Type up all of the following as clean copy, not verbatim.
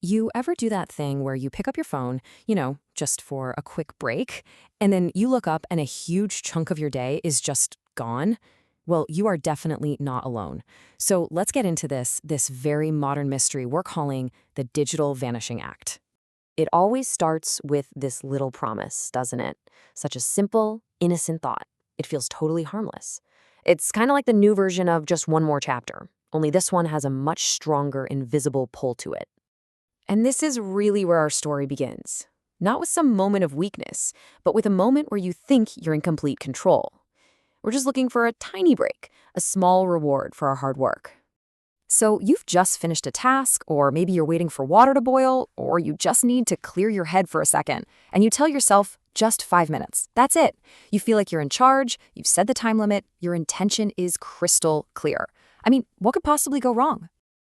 You ever do that thing where you pick up your phone, just for a quick break, and then you look up and a huge chunk of your day is just gone? Well, you are definitely not alone. So let's get into this very modern mystery we're calling the Digital Vanishing Act. It always starts with this little promise, doesn't it? Such a simple, innocent thought. It feels totally harmless. It's kind of like the new version of just one more chapter, only this one has a much stronger, invisible pull to it. And this is really where our story begins. Not with some moment of weakness, but with a moment where you think you're in complete control. We're just looking for a tiny break, a small reward for our hard work. So you've just finished a task, or maybe you're waiting for water to boil, or you just need to clear your head for a second, and you tell yourself, just 5 minutes. That's it. You feel like you're in charge, you've set the time limit, your intention is crystal clear. I mean, what could possibly go wrong?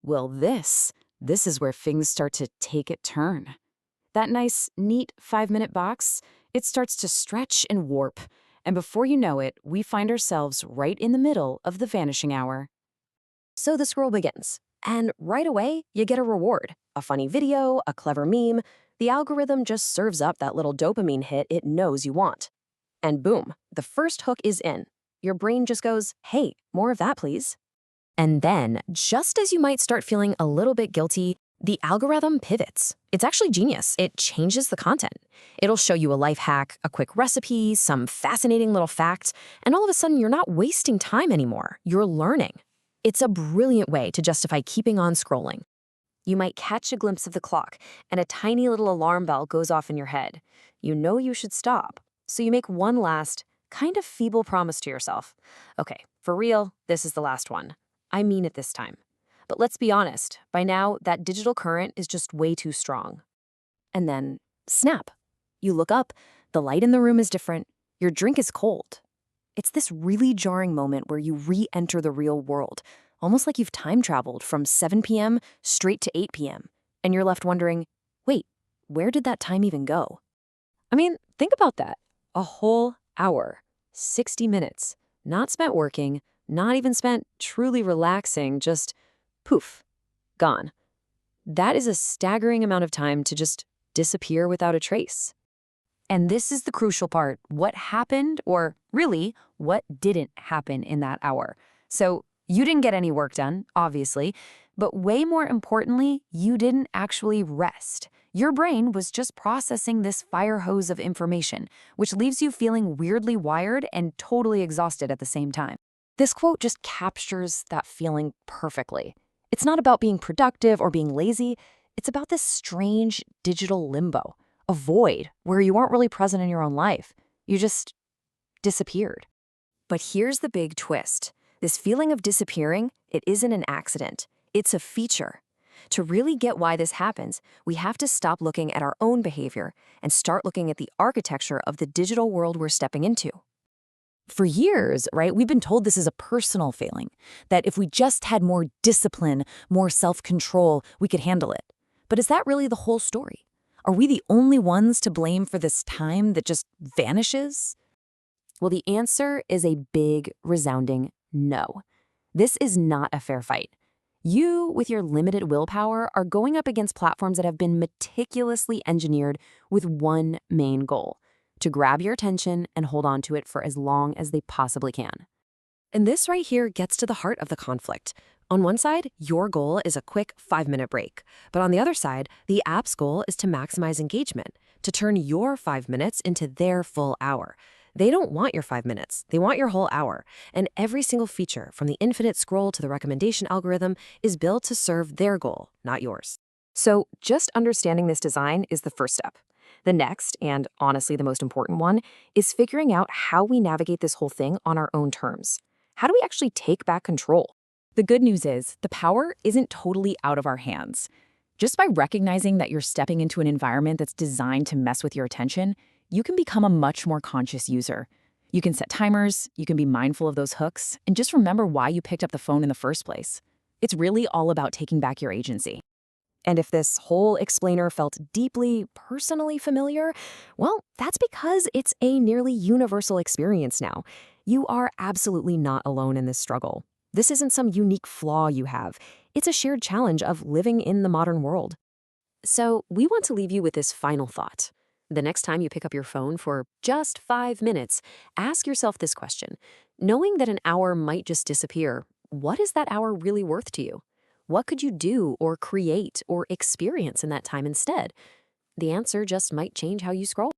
Well, this is where things start to take a turn. That nice, neat 5-minute box, it starts to stretch and warp. And before you know it, we find ourselves right in the middle of the vanishing hour. So the scroll begins. And right away, you get a reward. A funny video, a clever meme. The algorithm just serves up that little dopamine hit it knows you want. And boom, the first hook is in. Your brain just goes, hey, more of that, please. And then, just as you might start feeling a little bit guilty, the algorithm pivots. It's actually genius. It changes the content. It'll show you a life hack, a quick recipe, some fascinating little fact, and all of a sudden you're not wasting time anymore. You're learning. It's a brilliant way to justify keeping on scrolling. You might catch a glimpse of the clock, and a tiny little alarm bell goes off in your head. You know you should stop, so you make one last, kind of feeble promise to yourself. Okay, for real, this is the last one. I mean it this time. But let's be honest, by now, that digital current is just way too strong. And then, snap. You look up, the light in the room is different, your drink is cold. It's this really jarring moment where you re-enter the real world, almost like you've time traveled from 7 p.m. straight to 8 p.m. And you're left wondering, wait, where did that time even go? I mean, think about that. A whole hour, 60 minutes, not spent working, not even spent truly relaxing, just poof, gone. That is a staggering amount of time to just disappear without a trace. And this is the crucial part, what happened, or really, what didn't happen in that hour. So you didn't get any work done, obviously, but way more importantly, you didn't actually rest. Your brain was just processing this fire hose of information, which leaves you feeling weirdly wired and totally exhausted at the same time. This quote just captures that feeling perfectly. It's not about being productive or being lazy. It's about this strange digital limbo, a void where you aren't really present in your own life. You just disappeared. But here's the big twist. This feeling of disappearing, it isn't an accident. It's a feature. To really get why this happens, we have to stop looking at our own behavior and start looking at the architecture of the digital world we're stepping into. For years, right, we've been told this is a personal failing, that if we just had more discipline, more self-control, we could handle it. But is that really the whole story? Are we the only ones to blame for this time that just vanishes? Well, the answer is a big, resounding no. This is not a fair fight. You, with your limited willpower, are going up against platforms that have been meticulously engineered with one main goal: to grab your attention and hold on to it for as long as they possibly can. And this right here gets to the heart of the conflict. On one side, your goal is a quick 5-minute break. But on the other side, the app's goal is to maximize engagement, to turn your 5 minutes into their full hour. They don't want your 5 minutes. They want your whole hour. And every single feature, from the infinite scroll to the recommendation algorithm, is built to serve their goal, not yours. So just understanding this design is the first step. The next, and honestly the most important one, is figuring out how we navigate this whole thing on our own terms. How do we actually take back control? The good news is, the power isn't totally out of our hands. Just by recognizing that you're stepping into an environment that's designed to mess with your attention, you can become a much more conscious user. You can set timers, you can be mindful of those hooks, and just remember why you picked up the phone in the first place. It's really all about taking back your agency. And if this whole explainer felt deeply, personally familiar, well, that's because it's a nearly universal experience now. You are absolutely not alone in this struggle. This isn't some unique flaw you have. It's a shared challenge of living in the modern world. So, we want to leave you with this final thought. The next time you pick up your phone for just 5 minutes, ask yourself this question. Knowing that an hour might just disappear, what is that hour really worth to you? What could you do or create or experience in that time instead? The answer just might change how you scroll.